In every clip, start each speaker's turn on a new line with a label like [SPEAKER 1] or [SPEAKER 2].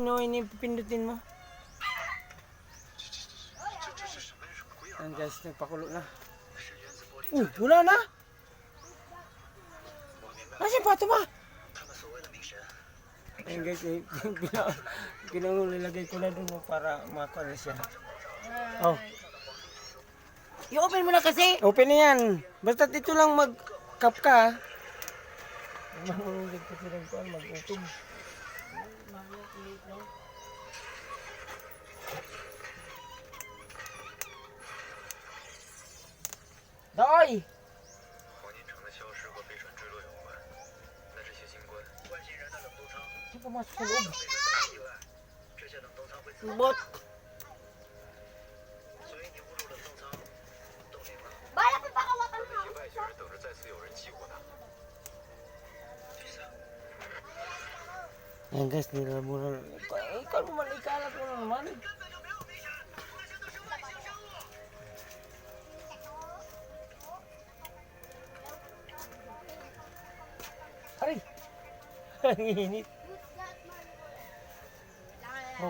[SPEAKER 1] no, ini pipindutin mo. Ayan guys, nagpakulo na. Wala na! Nasaan pa ito ba? Ayan guys, pinangulilagay ko na dun para makuha na siya. Oh.
[SPEAKER 2] I-open mo na kasi.
[SPEAKER 1] Open na yan. Basta dito lang mag-cup ka. Manulog kasi lang ko, mag-open. Doy!
[SPEAKER 3] 黄金城的消失和飞船坠落有关，那这些新冠外星人的冷冻舱
[SPEAKER 1] Saan pumasok sa loob?
[SPEAKER 3] 被受到意外，这些冷冻舱会自动
[SPEAKER 2] Bot.
[SPEAKER 3] 所以你误入冷冻舱，冻龄了。
[SPEAKER 4] Balak ko baka wakan
[SPEAKER 3] 那些外星人等着再次有人激活它。第三，
[SPEAKER 1] Ayan guys, nilabura. Ikaw naman, ikalat mo naman. Aray! Ang init. Oh.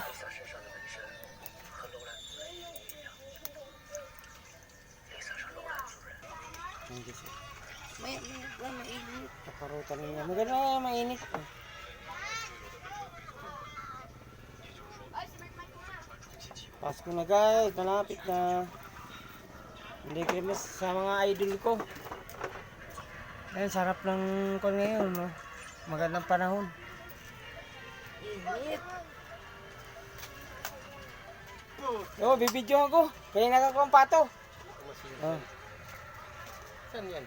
[SPEAKER 3] 丽萨身上的纹身和楼兰族人一模一样。丽萨是楼兰族人。
[SPEAKER 1] Ayan guys.
[SPEAKER 2] May mainit.
[SPEAKER 1] Kaparutan niya. Maganda, mainit. Pasko na guys, malapit na. Hindi Christmas sa mga idol ko. Ayun, sarap ng kon ngayon, no? Magandang panahon.
[SPEAKER 2] Init.
[SPEAKER 1] Oh, bibidyo ako. Kaya nakakuha ang pato. Oh,
[SPEAKER 5] Saan yan?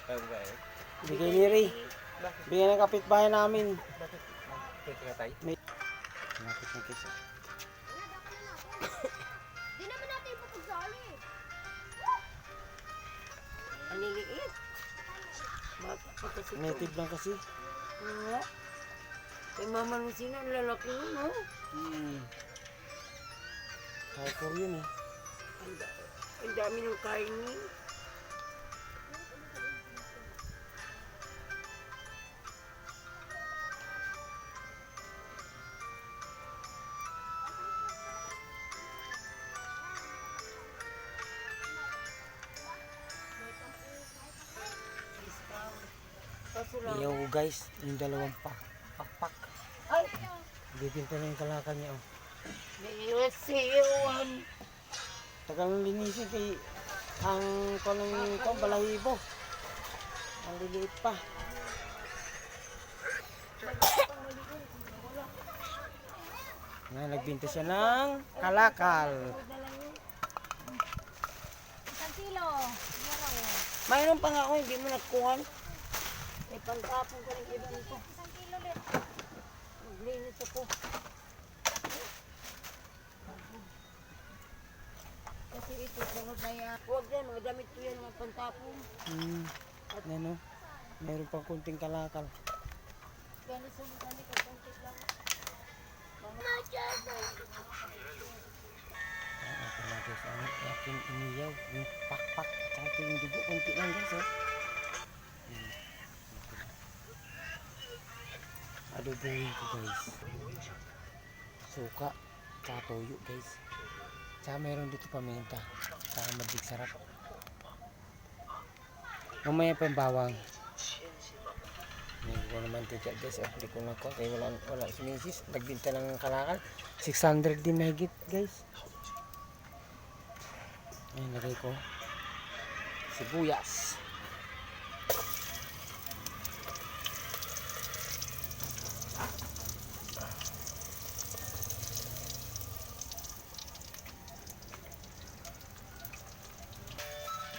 [SPEAKER 5] Tayo ba eh?
[SPEAKER 1] bigay ni Ray. Bigyan ng kapitbahay namin.
[SPEAKER 5] Pwede ka tayo?
[SPEAKER 1] Malapit na guys.
[SPEAKER 4] Di naman natin ipapagsali.
[SPEAKER 2] Ang liliit. Bata pa kasi.
[SPEAKER 1] Native lang kasi.
[SPEAKER 2] Oo. Kay Mama Lucina, ang lalaki nun, no?
[SPEAKER 1] Kaya ko yun eh.
[SPEAKER 2] Ang dami ng kainin. Kaso lang,
[SPEAKER 1] Iyaw guys, yung dalawang pakpak.
[SPEAKER 2] ay,
[SPEAKER 1] Bibinta na yung kalakal niya. Oh.
[SPEAKER 2] may siwan.
[SPEAKER 1] Tagal ng linisin kay ang kolong ko, balahibo. Ang liliit pa. Nagbinta siya ng kalakal.
[SPEAKER 4] Isang kilo.
[SPEAKER 2] Mayroon pa nga ako, hindi mo nakuhan. May pangkapon ko rin iba nito.
[SPEAKER 4] Isang kilo ulit.
[SPEAKER 2] Maglinis ako. Kasi ito, sunod na yan. Huwag yan, mga damit ko yan, mga pantapon.
[SPEAKER 1] Ano? Mayroon pang kunting kalakal.
[SPEAKER 2] Kaya nasunod na nito, konti lang.
[SPEAKER 1] Ito na guys, ang aking iniyaw. Yung pakpak. Tsaka ito yung dugo. Kunti lang guys. Oh. Adobohin ko guys. Suka. Tsaka toyo guys. Tsaka meron dito paminta. Tsaka madig sarap. Mamaya pa yung bawang. Hindi ko naman tiyak guys. Hindi ko nakuha. Kaya wala si misis. Nagbinta ng kalakal. 600 din mahigit guys. Ayan, lagay ko. Sibuyas.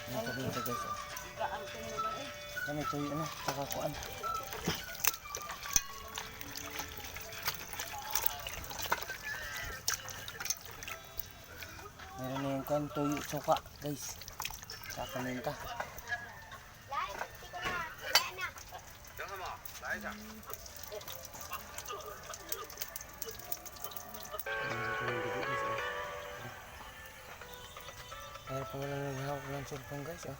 [SPEAKER 1] Ayan, sabihin ko guys. Oh.
[SPEAKER 2] Gaan ko naman eh.
[SPEAKER 1] Kami tuyo na. Kakakuan. Meron na yung kan tuyo suka guys. Sa paminta.
[SPEAKER 4] Yan, hindi ko na. Yan na.
[SPEAKER 3] 等等吧，来一下。
[SPEAKER 1] Kaya pa wala naghahawak ng cellphone guys. Oh.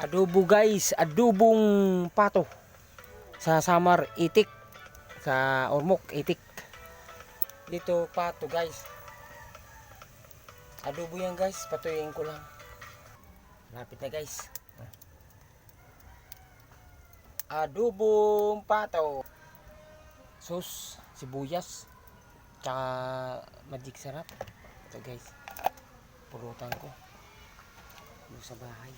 [SPEAKER 1] Adobo guys. Adobong pato. Sa Samar, itik. Sa Ormoc, itik. Dito pato guys. Adobo yan guys, patuyuin ko lang. Lapit na guys. Adobong pato. Sus, sibuyas. Tsaka magic sarap. Ito guys. Pulutan ko. Dito sa bahay.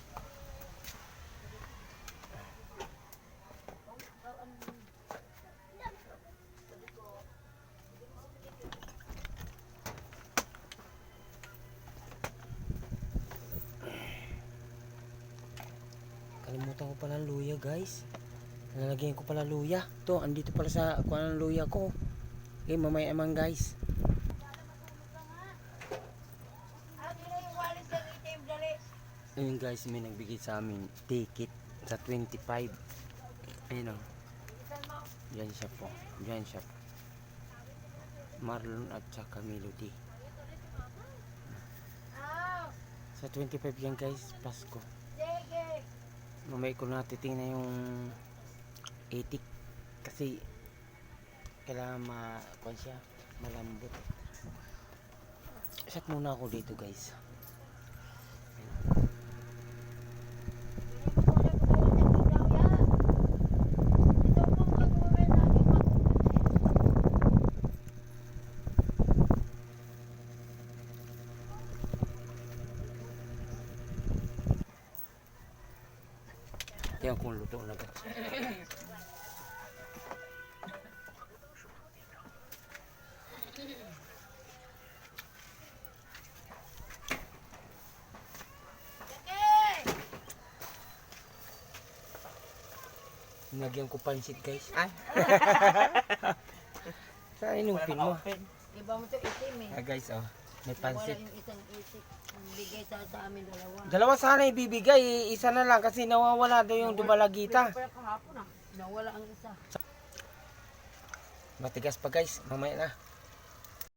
[SPEAKER 1] Kalimutan ko pala ang luya guys. Nalagyan ko pala luya. To, andito pala sa kuha ng luya ko. Okay, mamaya naman guys. Ayun guys, may nagbigay sa amin ticket sa 25. Ayun o. Diyan siya po. Diyan siya po. Marlon at saka Melody. Sa 25 yan guys, Pasko. Mamaya ko na titingnan yung itik kasi kailangan makuha siya malambot. Shot muna ako dito guys. Yan kung luto na guys. Nagyan ko pansit guys. Ay. Sa inupin mo.
[SPEAKER 2] Iba mo to itim eh.
[SPEAKER 1] Ah guys oh, may
[SPEAKER 2] Wala
[SPEAKER 1] pansit.
[SPEAKER 2] yung isang itik. Bigay sa amin dalawa.
[SPEAKER 1] Dalawa sana ibibigay, isa na lang kasi nawawala daw yung dumalagita.
[SPEAKER 2] Pero kahapon ah. Nawala ang isa.
[SPEAKER 1] Matigas pa guys, mamaya na.